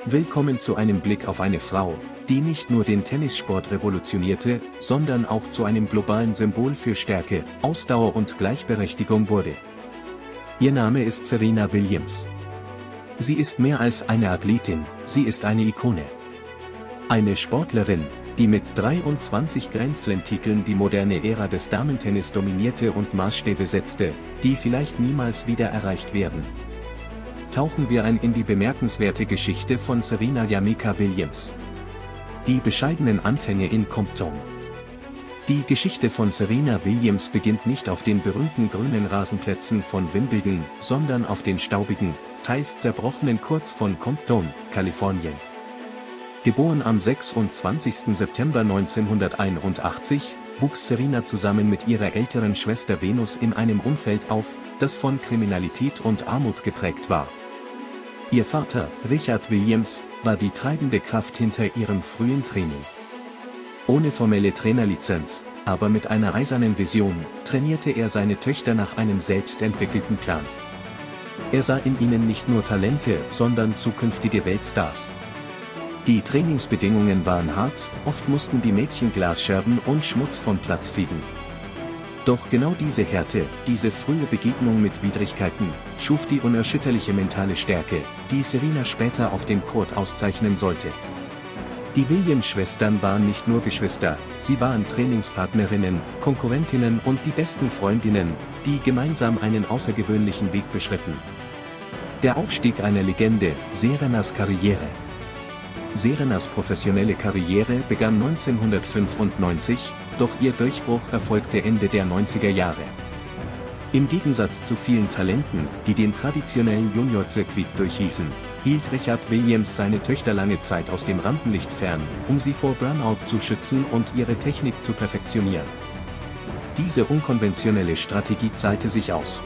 Willkommen zu einem Blick auf eine Frau, die nicht nur den Tennissport revolutionierte, sondern auch zu einem globalen Symbol für Stärke, Ausdauer und Gleichberechtigung wurde. Ihr Name ist Serena Williams. Sie ist mehr als eine Athletin, sie ist eine Ikone. Eine Sportlerin, die mit 23 Grand Slam-Titeln die moderne Ära des Damentennis dominierte und Maßstäbe setzte, die vielleicht niemals wieder erreicht werden. Tauchen wir ein in die bemerkenswerte Geschichte von Serena Jamaica Williams. Die bescheidenen Anfänge in Compton. Die Geschichte von Serena Williams beginnt nicht auf den berühmten grünen Rasenplätzen von Wimbledon, sondern auf den staubigen, teils zerbrochenen Courts von Compton, Kalifornien. Geboren am 26. September 1981, wuchs Serena zusammen mit ihrer älteren Schwester Venus in einem Umfeld auf, das von Kriminalität und Armut geprägt war. Ihr Vater, Richard Williams, war die treibende Kraft hinter ihrem frühen Training. Ohne formelle Trainerlizenz, aber mit einer eisernen Vision, trainierte er seine Töchter nach einem selbstentwickelten Plan. Er sah in ihnen nicht nur Talente, sondern zukünftige Weltstars. Die Trainingsbedingungen waren hart, oft mussten die Mädchen Glasscherben und Schmutz vom Platz fegen. Doch genau diese Härte, diese frühe Begegnung mit Widrigkeiten, schuf die unerschütterliche mentale Stärke, die Serena später auf dem Court auszeichnen sollte. Die Williams-Schwestern waren nicht nur Geschwister, sie waren Trainingspartnerinnen, Konkurrentinnen und die besten Freundinnen, die gemeinsam einen außergewöhnlichen Weg beschritten. Der Aufstieg einer Legende, Serenas Karriere. Serenas professionelle Karriere begann 1995, doch ihr Durchbruch erfolgte Ende der 90er Jahre. Im Gegensatz zu vielen Talenten, die den traditionellen Junior-Circuit durchliefen, hielt Richard Williams seine Töchter lange Zeit aus dem Rampenlicht fern, um sie vor Burnout zu schützen und ihre Technik zu perfektionieren. Diese unkonventionelle Strategie zahlte sich aus.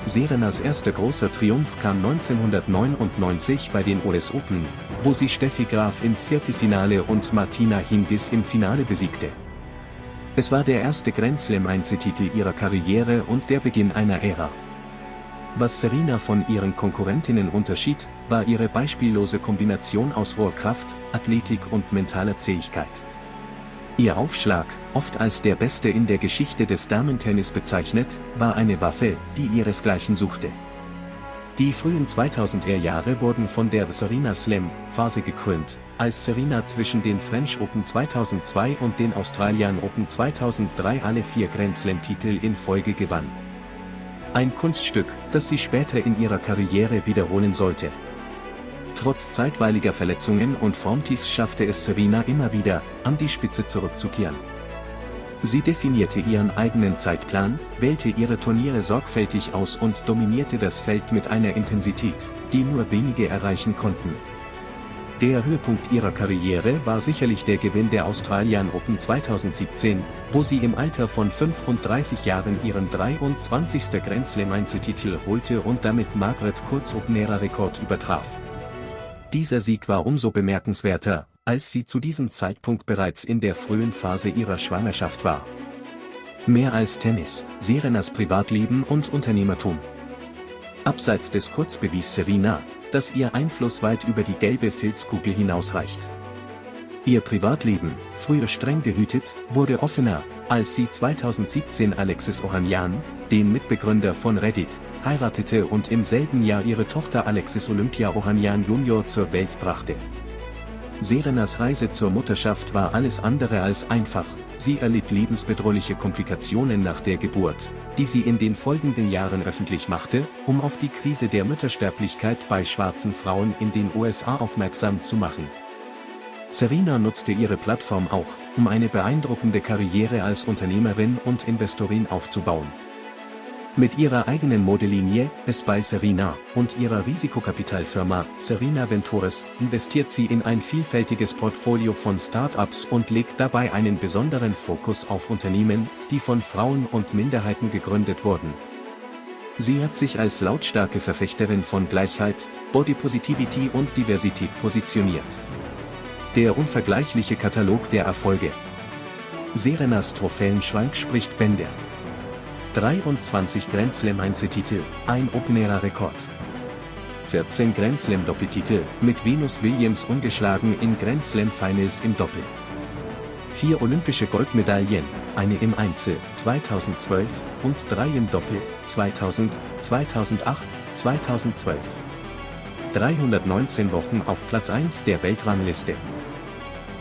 Serenas erster großer Triumph kam 1999 bei den US Open, wo sie Steffi Graf im Viertelfinale und Martina Hingis im Finale besiegte. Es war der erste Grand Slam Einzeltitel ihrer Karriere und der Beginn einer Ära. Was Serena von ihren Konkurrentinnen unterschied, war ihre beispiellose Kombination aus hoher Kraft, Athletik und mentaler Zähigkeit. Ihr Aufschlag, oft als der beste in der Geschichte des Damentennis bezeichnet, war eine Waffe, die ihresgleichen suchte. Die frühen 2000er Jahre wurden von der Serena Slam-Phase gekrönt, als Serena zwischen den French Open 2002 und den Australian Open 2003 alle 4 Grand Slam-Titel in Folge gewann. Ein Kunststück, das sie später in ihrer Karriere wiederholen sollte. Trotz zeitweiliger Verletzungen und Formtiefs schaffte es Serena immer wieder, an die Spitze zurückzukehren. Sie definierte ihren eigenen Zeitplan, wählte ihre Turniere sorgfältig aus und dominierte das Feld mit einer Intensität, die nur wenige erreichen konnten. Der Höhepunkt ihrer Karriere war sicherlich der Gewinn der Australian Open 2017, wo sie im Alter von 35 Jahren ihren 23. Grand Slam Einzeltitel holte und damit Margaret Courts Open-Ära-Rekord übertraf. Dieser Sieg war umso bemerkenswerter, als sie zu diesem Zeitpunkt bereits in der frühen Phase ihrer Schwangerschaft war. Mehr als Tennis, Serenas Privatleben und Unternehmertum. Abseits des Courts bewies Serena, dass ihr Einfluss weit über die gelbe Filzkugel hinausreicht. Ihr Privatleben, früher streng behütet, wurde offener, als sie 2017 Alexis Ohanian, den Mitbegründer von Reddit, heiratete und im selben Jahr ihre Tochter Alexis Olympia Ohanian Jr. zur Welt brachte. Serenas Reise zur Mutterschaft war alles andere als einfach, sie erlitt lebensbedrohliche Komplikationen nach der Geburt, die sie in den folgenden Jahren öffentlich machte, um auf die Krise der Müttersterblichkeit bei schwarzen Frauen in den USA aufmerksam zu machen. Serena nutzte ihre Plattform auch, um eine beeindruckende Karriere als Unternehmerin und Investorin aufzubauen. Mit ihrer eigenen Modelinie, Es by Serena, und ihrer Risikokapitalfirma, Serena Ventures, investiert sie in ein vielfältiges Portfolio von Start-ups und legt dabei einen besonderen Fokus auf Unternehmen, die von Frauen und Minderheiten gegründet wurden. Sie hat sich als lautstarke Verfechterin von Gleichheit, Body Positivity und Diversität positioniert. Der unvergleichliche Katalog der Erfolge. Serenas Trophäenschrank spricht Bände. 23 Grand Slam Einzeltitel, ein Open-Ära-Rekord. 14 Grand Slam Doppeltitel, mit Venus Williams ungeschlagen in Grand Slam Finals im Doppel. 4 olympische Goldmedaillen, eine im Einzel 2012 und 3 im Doppel 2000, 2008, 2012. 319 Wochen auf Platz 1 der Weltrangliste.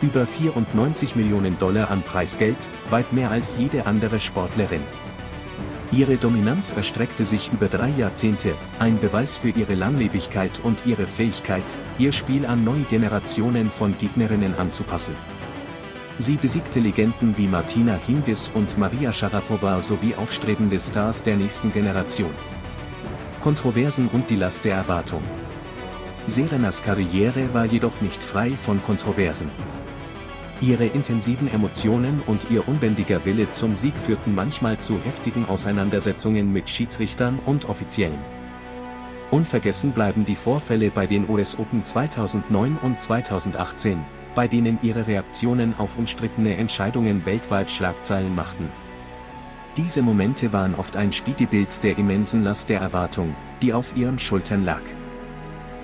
Über 94 Millionen $ an Preisgeld, weit mehr als jede andere Sportlerin. Ihre Dominanz erstreckte sich über 3 Jahrzehnte, ein Beweis für ihre Langlebigkeit und ihre Fähigkeit, ihr Spiel an neue Generationen von Gegnerinnen anzupassen. Sie besiegte Legenden wie Martina Hingis und Maria Sharapova sowie aufstrebende Stars der nächsten Generation. Kontroversen und die Last der Erwartung. Serenas Karriere war jedoch nicht frei von Kontroversen. Ihre intensiven Emotionen und ihr unbändiger Wille zum Sieg führten manchmal zu heftigen Auseinandersetzungen mit Schiedsrichtern und Offiziellen. Unvergessen bleiben die Vorfälle bei den US Open 2009 und 2018, bei denen ihre Reaktionen auf umstrittene Entscheidungen weltweit Schlagzeilen machten. Diese Momente waren oft ein Spiegelbild der immensen Last der Erwartung, die auf ihren Schultern lag.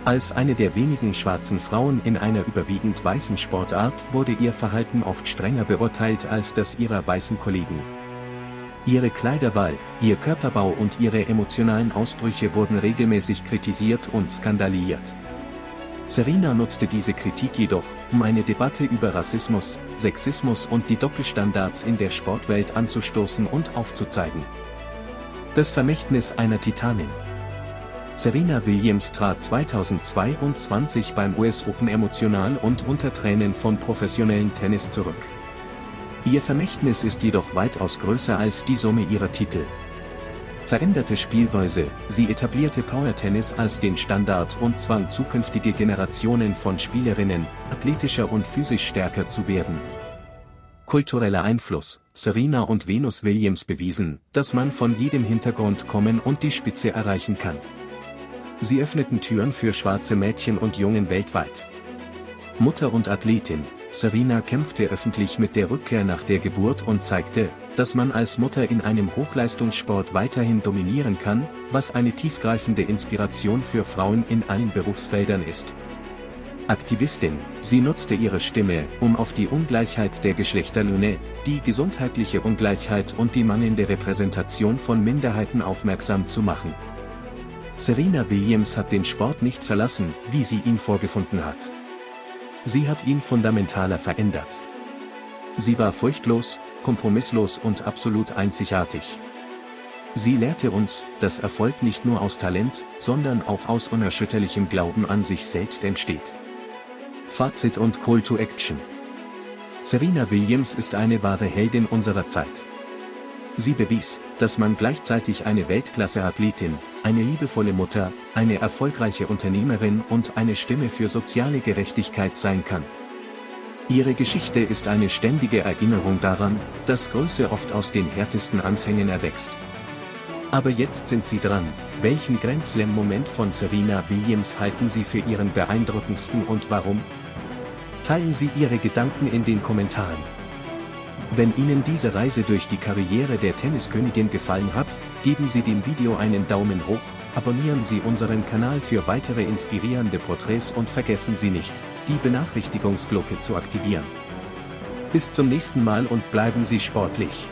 Als eine der wenigen schwarzen Frauen in einer überwiegend weißen Sportart wurde ihr Verhalten oft strenger beurteilt als das ihrer weißen Kollegen. Ihre Kleiderwahl, ihr Körperbau und ihre emotionalen Ausbrüche wurden regelmäßig kritisiert und skandaliert. Serena nutzte diese Kritik jedoch, um eine Debatte über Rassismus, Sexismus und die Doppelstandards in der Sportwelt anzustoßen und aufzuzeigen. Das Vermächtnis einer Titanin. Serena Williams trat 2022 beim US Open emotional und unter Tränen von professionellem Tennis zurück. Ihr Vermächtnis ist jedoch weitaus größer als die Summe ihrer Titel. Veränderte Spielweise, sie etablierte Power-Tennis als den Standard und zwang zukünftige Generationen von Spielerinnen, athletischer und physisch stärker zu werden. Kultureller Einfluss. Serena und Venus Williams bewiesen, dass man von jedem Hintergrund kommen und die Spitze erreichen kann. Sie öffneten Türen für schwarze Mädchen und Jungen weltweit. Mutter und Athletin, Serena kämpfte öffentlich mit der Rückkehr nach der Geburt und zeigte, dass man als Mutter in einem Hochleistungssport weiterhin dominieren kann, was eine tiefgreifende Inspiration für Frauen in allen Berufsfeldern ist. Aktivistin, sie nutzte ihre Stimme, um auf die Ungleichheit der Geschlechterlöhne, die gesundheitliche Ungleichheit und die mangelnde Repräsentation von Minderheiten aufmerksam zu machen. Serena Williams hat den Sport nicht verlassen, wie sie ihn vorgefunden hat. Sie hat ihn fundamentaler verändert. Sie war furchtlos, kompromisslos und absolut einzigartig. Sie lehrte uns, dass Erfolg nicht nur aus Talent, sondern auch aus unerschütterlichem Glauben an sich selbst entsteht. Fazit und Call to Action. Serena Williams ist eine wahre Heldin unserer Zeit. Sie bewies, dass man gleichzeitig eine Weltklasse-Athletin, eine liebevolle Mutter, eine erfolgreiche Unternehmerin und eine Stimme für soziale Gerechtigkeit sein kann. Ihre Geschichte ist eine ständige Erinnerung daran, dass Größe oft aus den härtesten Anfängen erwächst. Aber jetzt sind sie dran. Welchen Grand Slam-Moment von Serena Williams halten Sie für Ihren beeindruckendsten und warum? Teilen Sie Ihre Gedanken in den Kommentaren. Wenn Ihnen diese Reise durch die Karriere der Tenniskönigin gefallen hat, geben Sie dem Video einen Daumen hoch, abonnieren Sie unseren Kanal für weitere inspirierende Porträts und vergessen Sie nicht, die Benachrichtigungsglocke zu aktivieren. Bis zum nächsten Mal und bleiben Sie sportlich.